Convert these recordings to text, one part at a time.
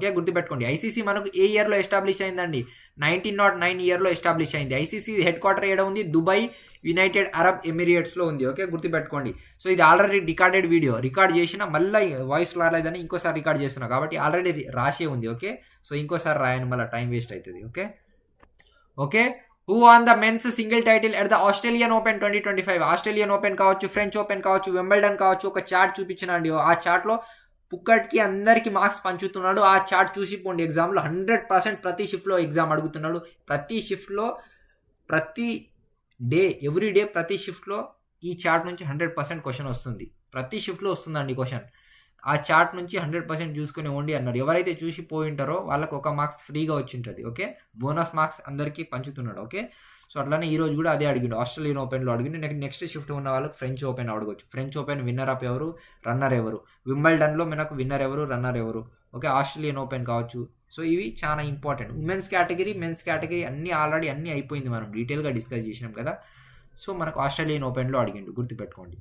Okay, గుర్తుపెట్టుకోండి. ICC మనకు ఏ ఇయర్లో ఎస్టాబ్లిష్ అయిందండి? 1909 ఇయర్లో ఎస్టాబ్లిష్ అయింది. ఐసీసీ హెడ్ క్వార్టర్ ఏడ ఉంది? దుబాయ్, యునైటెడ్ అరబ్ ఎమిరేట్స్లో ఉంది. ఓకే, గుర్తుపెట్టుకోండి. సో ఇది ఆల్రెడీ రికార్డెడ్ వీడియో, రికార్డ్ చేసిన మళ్ళీ వాయిస్ రాలేదని ఇంకోసారి రికార్డ్ చేస్తున్నా కాబట్టి ఆల్రెడీ రాసే ఉంది. ఓకే, సో ఇంకోసారి రాయని మళ్ళీ టైం వేస్ట్ అవుతుంది. Okay okay who won the men's single title at the Australian Open 2025? Australian Open కావచ్చు, ఫ్రెంచ్ ఓపెన్ కావచ్చు, వింబల్డన్ కావచ్చు. ఒక చార్ట్ చూపించిన అండి, ఆ చార్ట్లో పుక్కట్కి అందరికి మార్క్స్ పంచుతున్నాడు. ఆ చార్ట్ చూసి పోండి. ఎగ్జామ్లో 100% ప్రతి షిఫ్ట్లో ఎగ్జామ్ అడుగుతున్నాడు. ప్రతి షిఫ్ట్లో ప్రతి డే ఎవ్రీ డే ప్రతి షిఫ్ట్లో ఈ చార్ట్ నుంచి 100% క్వశ్చన్ వస్తుంది. ప్రతి షిఫ్ట్లో వస్తుందండి క్వశ్చన్. ఆ చార్ట్ నుంచి 100% చూసుకుని ఓండి అన్నారు. ఎవరైతే చూసి పోయింటారో వాళ్ళకు ఒక మార్క్స్ ఫ్రీగా వచ్చి ఉంటుంది. ఓకే, బోనస్ మార్క్స్ అందరికీ పంచుతున్నాడు. ఓకే, సో అట్లానే ఈ రోజు కూడా అదే అడిగిండు. ఆస్ట్రేలియన్ ఓపెన్లో అడిగిండు. నెక్స్ట్ షిఫ్ట్ ఉన్న వాళ్ళకి ఫ్రెంచ్ ఓపెన్ అడగవచ్చు. ఫ్రెంచ్ ఓపెన్ విన్నర్ అప్ ఎవరు, రన్నర్ ఎవరు, వింబల్డన్లో మనకు విన్నర్ ఎవరు, రన్నర్ ఎవరు. ఓకే, ఆస్ట్రేలియన్ ఓపెన్ కావచ్చు. సో ఇవి చాలా important. Women's category, men's category already అన్నీ అయిపోయింది, మనం డీటెయిల్గా డిస్కస్ చేసినాం కదా. సో మనకు ఆస్ట్రేలియన్ ఓపెన్లో అడిగిండు, గుర్తుపెట్టుకోండి.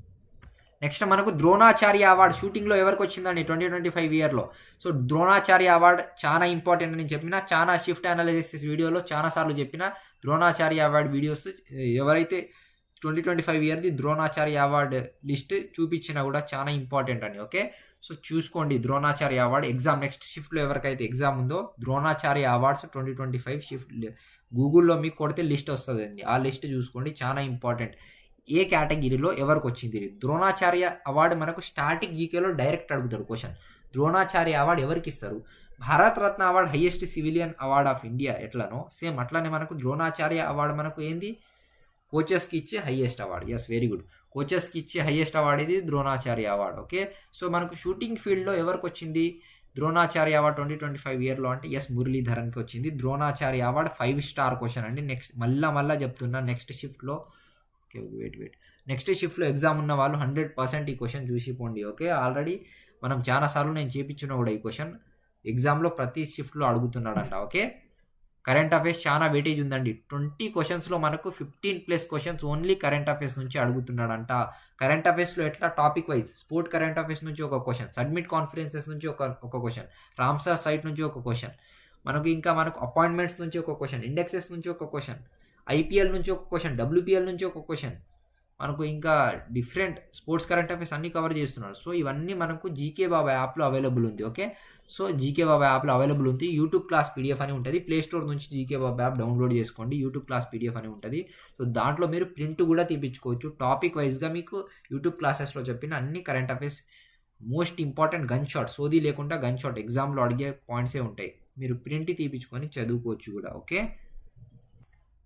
నెక్స్ట్ మనకు ద్రోణాచార్య అవార్డు షూటింగ్లో ఎవరికి వచ్చిందండి 2025 ఇయర్లో? సో ద్రోణాచార్య అవార్డు చాలా ఇంపార్టెంట్ అని చెప్పిన, చాలా షిఫ్ట్ అనాలిసిస్ వీడియోలో చాలాసార్లు చెప్పిన. ద్రోణాచార్య అవార్డు వీడియోస్ ఎవరైతే 2025 ఇయర్ది ద్రోణాచార్య అవార్డు లిస్ట్ చూపించినా కూడా చాలా ఇంపార్టెంట్ అని. ఓకే, సో చూసుకోండి ద్రోణాచార్య అవార్డు ఎగ్జామ్ నెక్స్ట్ షిఫ్ట్లో ఎవరికైతే ఎగ్జామ్ ఉందో ద్రోణాచార్య అవార్డ్స్ 2025 షిఫ్ట్ గూగుల్లో మీకు కొడితే లిస్ట్ వస్తుందండి. ఆ లిస్ట్ చూసుకోండి, చాలా ఇంపార్టెంట్. ఏ కేటగిరీలో ఎవరికి వచ్చింది? ద్రోణాచార్య అవార్డు మనకు స్టాటిక్ జీకేలో డైరెక్ట్ అడుగుతాడు క్వశ్చన్. ద్రోణాచార్య అవార్డు ఎవరికి ఇస్తారు? Bharat Ratna award highest civilian award of India ఎట్లనో సేమ్ అట్లానే మనకు ద్రోణాచార్య అవార్డు మనకు ఏంది? కోచెస్కి ఇచ్చే highest award. Yes, very good. కోచెస్కి ఇచ్చే హైయెస్ట్ అవార్డు ఇది ద్రోణాచార్య అవార్డు. ఓకే, సో మనకు షూటింగ్ ఫీల్డ్లో ఎవరికి వచ్చింది ద్రోణాచార్య అవార్డు 2025 ఇయర్లో అంటే ఎస్ మురళీధరన్కి వచ్చింది. ద్రోణాచార్య అవార్డు 5 స్టార్ క్వశ్చన్ అండి. నెక్స్ట్ మళ్ళా చెప్తున్నా, నెక్స్ట్ షిఫ్ట్లో వెయిట్ నెక్స్ట్ షిఫ్ట్లో ఎగ్జామ్ ఉన్న వాళ్ళు 100% ఈ క్వశ్చన్ చూసి పోండి. ఓకే, ఆల్రెడీ మనం చాలాసార్లు నేను చేపించిన కూడా ఈ క్వశ్చన్ ఎగ్జామ్లో ప్రతి షిఫ్ట్లో అడుగుతున్నాడంట. ఓకే, కరెంట్ అఫైర్స్ చాలా వెయిటేజ్ ఉందండి. 20 క్వశ్చన్స్లో మనకు 15+ క్వశ్చన్స్ ఓన్లీ కరెంట్ అఫైర్స్ నుంచి అడుగుతున్నాడంట. కరెంట్ అఫైర్స్లో ఎట్లా topic wise sport current affairs నుంచి ఒక క్వశ్చన్, సబ్మిట్ కాన్ఫరెన్సెస్ నుంచి ఒక క్వశ్చన్, రామ్సార్ సైట్ నుంచి ఒక క్వశ్చన్, మనకు అపాయింట్మెంట్స్ నుంచి ఒక క్వశ్చన్, ఇండెక్సెస్ నుంచి ఒక క్వశ్చన్, ఐపీఎల్ నుంచి ఒక క్వశ్చన్, డబ్ల్యూపీఎల్ నుంచి ఒక క్వశ్చన్, మనకు ఇంకా డిఫరెంట్ స్పోర్ట్స్ కరెంట్ అఫైర్స్ అన్నీ కవర్ చేస్తున్నారు. సో ఇవన్నీ మనకు జీకే బాబా యాప్లో అవైలబుల్ ఉంది. ఓకే, సో జీకే బాబా యాప్లో అవైలబుల్ ఉంది. యూట్యూబ్ క్లాస్ పీడిఎఫ్ అని ఉంటుంది. ప్లే స్టోర్ నుంచి జీకే బాబా యాప్ డౌన్లోడ్ చేసుకోండి. యూట్యూబ్ క్లాస్ పీడిఎఫ్ అని ఉంటుంది. సో దాంట్లో మీరు ప్రింట్ కూడా తీపించుకోవచ్చు. టాపిక్ వైజ్గా మీకు యూట్యూబ్ క్లాసెస్లో చెప్పిన అన్ని current affairs most important gun shot, సోది లేకుండా గన్ షాట్ ఎగ్జామ్లో అడిగే పాయింట్సే ఉంటాయి. మీరు ప్రింట్ తీపించుకొని చదువుకోవచ్చు కూడా. Okay,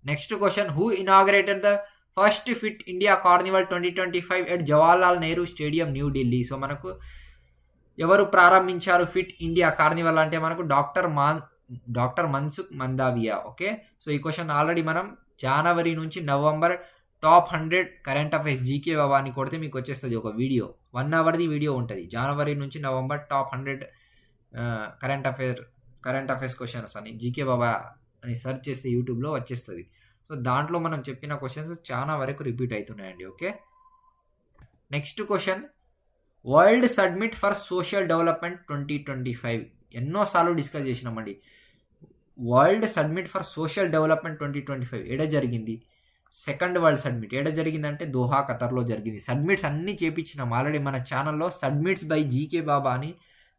next question, who inaugurated the first Fit India carnival 2025 at Jawaharlal Nehru stadium New Delhi? So మనకు ఎవరు ప్రారంభించారు ఫిట్ ఇండియా కార్నివల్ అంటే మనకు doctor Mansukh Mandaviya. Okay, so ఈ క్వశ్చన్ ఆల్రెడీ మనం జనవరి నుంచి November top 100 current affairs GK Baba అని కొడితే మీకు వచ్చేస్తుంది ఒక వీడియో, 1 అవర్ది వీడియో ఉంటుంది. జనవరి నుంచి November top 100 current affairs questions అని జీకే బాబా అని సెర్చ్ చేస్తే యూట్యూబ్లో వచ్చేస్తుంది. సో దాంట్లో మనం చెప్పిన క్వశ్చన్స్ చాలా వరకు రిపీట్ అవుతున్నాయండి. Okay, next question, world summit for social development 2025 ఎన్నోసార్లు డిస్కస్ చేసినామండి. World summit for social development 2025 ఏడ జరిగింది? సెకండ్ వరల్డ్ సబ్మిట్ ఏడ జరిగిందంటే దోహా, ఖతర్లో జరిగింది. సబ్మిట్స్ అన్నీ చేపించినాం ఆల్రెడీ మన ఛానల్లో. సబ్మిట్స్ బై జీకే బాబా అని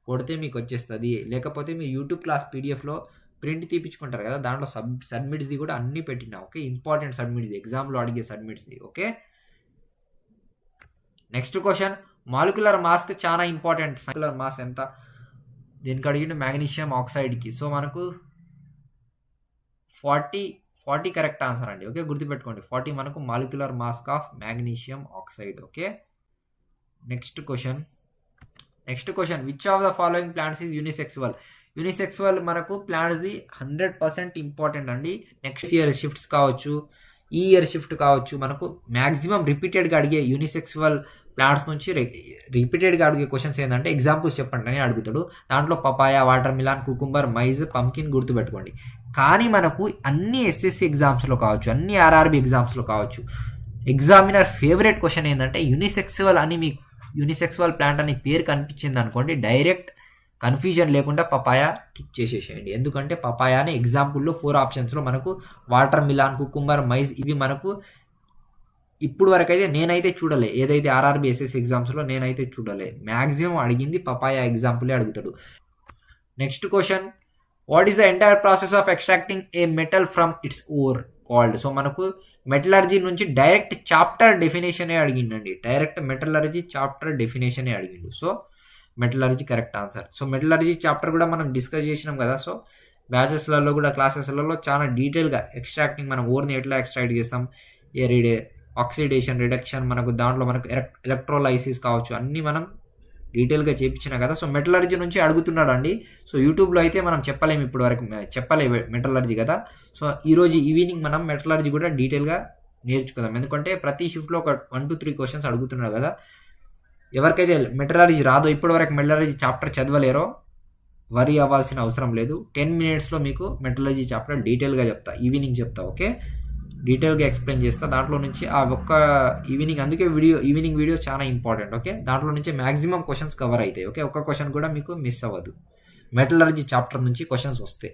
కొడితే మీకు వచ్చేస్తుంది. లేకపోతే మీరు యూట్యూబ్ క్లాస్ పీడిఎఫ్లో ప్రింట్ తీపించుకుంటారు కదా, దాంట్లో సబ్మిట్స్ది కూడా అన్నీ పెట్టినా. ఓకే, ఇంపార్టెంట్ సబ్మిట్స్ది, ఎగ్జామ్లో అడిగే సబ్మిట్స్ది. Okay, next question, molecular mass చాలా ఇంపార్టెంట్. మాలిక్యులర్ మాస్ ఎంత? దీనికి అడిగిన మ్యాగ్నీషియం ఆక్సైడ్కి. సో మనకు 40 కరెక్ట్ ఆన్సర్ అండి. ఓకే, గుర్తుపెట్టుకోండి 40 మనకు molecular mask of magnesium oxide. Okay, next question, which of the following plants is unisexual మనకు ప్లాంట్స్ది 100% ఇంపార్టెంట్ అండి. నెక్స్ట్ ఇయర్ షిఫ్ట్స్ కావచ్చు, ఈ ఇయర్ షిఫ్ట్ కావచ్చు, మనకు మ్యాక్సిమం రిపీటెడ్గా అడిగే యూనిసెక్సువల్ ప్లాంట్స్ నుంచి రిపీటెడ్గా అడిగే క్వశ్చన్స్ ఏంటంటే ఎగ్జాంపుల్స్ చెప్పండి అని అడుగుతాడు. దాంట్లో papaya, watermelon, cucumber, maize, pumpkin గుర్తుపెట్టుకోండి. కానీ మనకు అన్ని ఎస్ఎస్సి ఎగ్జామ్స్లో కావచ్చు, అన్ని ఆర్ఆర్బి ఎగ్జామ్స్లో కావచ్చు, ఎగ్జామినర్ ఫేవరెట్ క్వశ్చన్ ఏంటంటే యూనిసెక్సువల్ అని మీకు యూనిసెక్సువల్ ప్లాంట్ అని పేరు కనిపించింది అనుకోండి, డైరెక్ట్ కన్ఫ్యూజన్ లేకుండా పపాయ టిక్ చేసేసేయండి. ఎందుకంటే పపాయాని ఎగ్జాంపుల్లో 4 ఆప్షన్స్లో మనకు వాటర్ మిలాన్, కుకుంబర్, మైజ్ ఇవి మనకు ఇప్పుడు వరకు అయితే నేనైతే చూడలే. ఏదైతే ఆర్ఆర్బీ ఎస్ఎస్సి ఎగ్జామ్స్లో నేనైతే చూడలే. మ్యాక్సిమం అడిగింది పపాయ ఎగ్జాంపులే అడుగుతాడు. Next question, what is the entire process of extracting a metal from its ore called? So మనకు మెటలర్జీ నుంచి డైరెక్ట్ చాప్టర్ డెఫినేషనే అడిగిండండి. డైరెక్ట్ మెటలర్జీ చాప్టర్ డెఫినేషనే అడిగిండు. So metallurgy correct answer. So metallurgy chapter కూడా మనం డిస్కస్ చేసినాం కదా. సో బ్యాచెస్లలో కూడా క్లాసెస్లలో చాలా డీటెయిల్గా ఎక్స్ట్రాక్టింగ్ మనం ఓర్ని ఎట్లా ఎక్స్ట్రాక్ట్ చేస్తాం, ఆక్సిడేషన్, రిడక్షన్, మనకు దాంట్లో మనకు ఎలక్ట్రోలైసిస్ కావచ్చు, అన్నీ మనం డీటెయిల్గా చేయించిన కదా. సో మెటలర్జీ నుంచి అడుగుతున్నాడు అండి. సో యూట్యూబ్లో అయితే మనం చెప్పలేము, ఇప్పుడు వరకు చెప్పలేము మెటలర్జీ కదా. సో ఈరోజు ఈవినింగ్ మనం మెటలర్జీ కూడా డీటెయిల్గా నేర్చుకుందాం. ఎందుకంటే ప్రతి షిఫ్ట్లో ఒక 1 to 3 క్వశ్చన్స్ అడుగుతున్నాడు కదా. ఎవరికైతే మెటలర్జీ రాదో, ఇప్పటి వరకు మెటలర్జీ చాప్టర్ చదవలేరో వరీ అవ్వాల్సిన అవసరం లేదు. 10 minutesలో మీకు మెటలర్జీ చాప్టర్ డీటెయిల్గా చెప్తా, ఈవినింగ్ చెప్తా. ఓకే, డీటెయిల్గా ఎక్స్ప్లెయిన్ చేస్తా. దాంట్లో నుంచి ఆ ఒక్క ఈవినింగ్, అందుకే ఈవినింగ్ వీడియో చాలా ఇంపార్టెంట్. ఓకే, దాంట్లో నుంచి మ్యాక్సిమం క్వశ్చన్స్ కవర్ అవుతాయి. ఓకే, ఒక్క క్వశ్చన్ కూడా మీకు మిస్ అవ్వదు. మెటలర్జీ చాప్టర్ నుంచి క్వశ్చన్స్ వస్తాయి,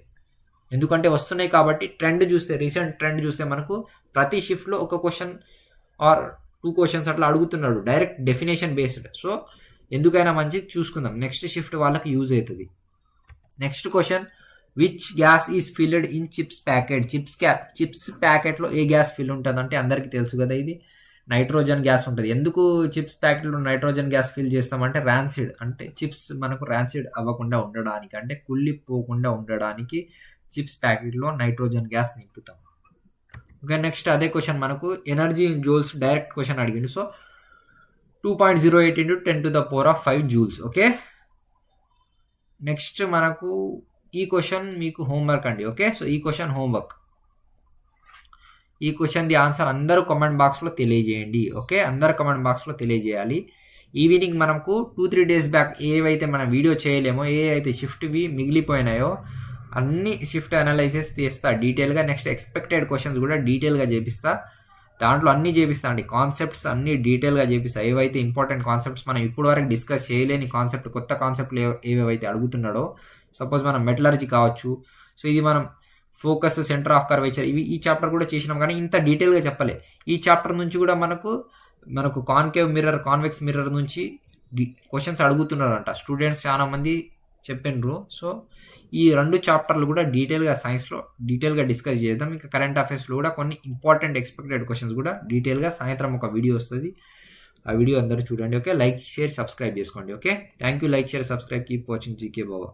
ఎందుకంటే వస్తున్నాయి కాబట్టి. రీసెంట్ ట్రెండ్ చూస్తే మనకు ప్రతి షిఫ్ట్లో ఒక క్వశ్చన్ ఆర్ 2 questions అట్లా అడుగుతున్నాడు, డైరెక్ట్ డెఫినేషన్ బేస్డ్. సో ఎందుకైనా మంచిది, చూసుకుందాం. నెక్స్ట్ షిఫ్ట్ వాళ్ళకి యూజ్ అవుతుంది. Next question, which gas is filled in chips packet? Chips ప్యాకెట్లో ఏ గ్యాస్ ఫిల్ ఉంటుంది అంటే అందరికీ తెలుసు కదా, ఇది నైట్రోజన్ గ్యాస్ ఉంటుంది. ఎందుకు చిప్స్ ప్యాకెట్లో నైట్రోజన్ గ్యాస్ ఫిల్ చేస్తామంటే ర్యాన్సిడ్, అంటే చిప్స్ మనకు ర్యాన్సిడ్ అవ్వకుండా ఉండడానికి, అంటే కుళ్ళిపోకుండా ఉండడానికి చిప్స్ ప్యాకెట్లో నైట్రోజన్ గ్యాస్ నింపుతాం. ఓకే, నెక్స్ట్ అదే క్వశ్చన్ మనకు energy in joules direct question అడిగిండు. So 2.08 × 10⁵ joules. ఓకే, నెక్స్ట్ మనకు ఈ క్వశ్చన్ మీకు హోంవర్క్ అండి. ఓకే, సో ఈ క్వశ్చన్ హోంవర్క్. ఈ క్వశ్చన్ ది ఆన్సర్ అందరూ కామెంట్ బాక్స్లో తెలియజేయండి. ఓకే, అందరూ కామెంట్ బాక్స్లో తెలియజేయాలి. ఈవినింగ్ మనకు 2-3 days బ్యాక్ ఏవైతే మనం వీడియో చేయలేమో, ఏ అయితే షిఫ్ట్వి మిగిలిపోయినాయో అన్ని షిఫ్ట్ అనాలైసిస్ తీస్తా డీటెయిల్గా. నెక్స్ట్ ఎక్స్పెక్టెడ్ క్వశ్చన్స్ కూడా డీటెయిల్గా చేపిస్తా. దాంట్లో అన్నీ చేపిస్తా అండి, కాన్సెప్ట్స్ అన్నీ డీటెయిల్గా చేపిస్తా. ఏవైతే ఇంపార్టెంట్ కాన్సెప్ట్స్ మనం ఇప్పుడు వరకు డిస్కస్ చేయలేని కాన్సెప్ట్, కొత్త కాన్సెప్ట్లు ఏవైతే అడుగుతున్నాడో, సపోజ్ మనం మెటలర్జీ కావచ్చు. సో ఇది మనం ఫోకస్, సెంటర్ ఆఫ్ కర్వేచర్, ఈ చాప్టర్ కూడా చేసినాం, కానీ ఇంత డీటెయిల్గా చెప్పలే. ఈ చాప్టర్ నుంచి కూడా మనకు కాన్కేవ్ మిర్రర్, కాన్వెక్స్ మిర్రర్ నుంచి క్వశ్చన్స్ అడుగుతున్నారంట స్టూడెంట్స్ చాలా మంది చెప్పినారు. సో ఈ 2 చాప్టర్లు కూడా డీటెయిల్గా సైన్స్లో డీటెయిల్గా డిస్కస్ చేద్దాం. ఇంకా కరెంట్ అఫైర్స్లో కూడా కొన్ని ఇంపార్టెంట్ ఎక్స్పెక్టెడ్ క్వశ్చన్స్ కూడా డీటెయిల్గా సాయంత్రం ఒక వీడియో వస్తుంది, ఆ వీడియో అందరూ చూడండి. ఓకే, లైక్, షేర్, సబ్స్క్రైబ్ చేసుకోండి. Okay, thank you. Like, share, subscribe. Keep watching GK Baba.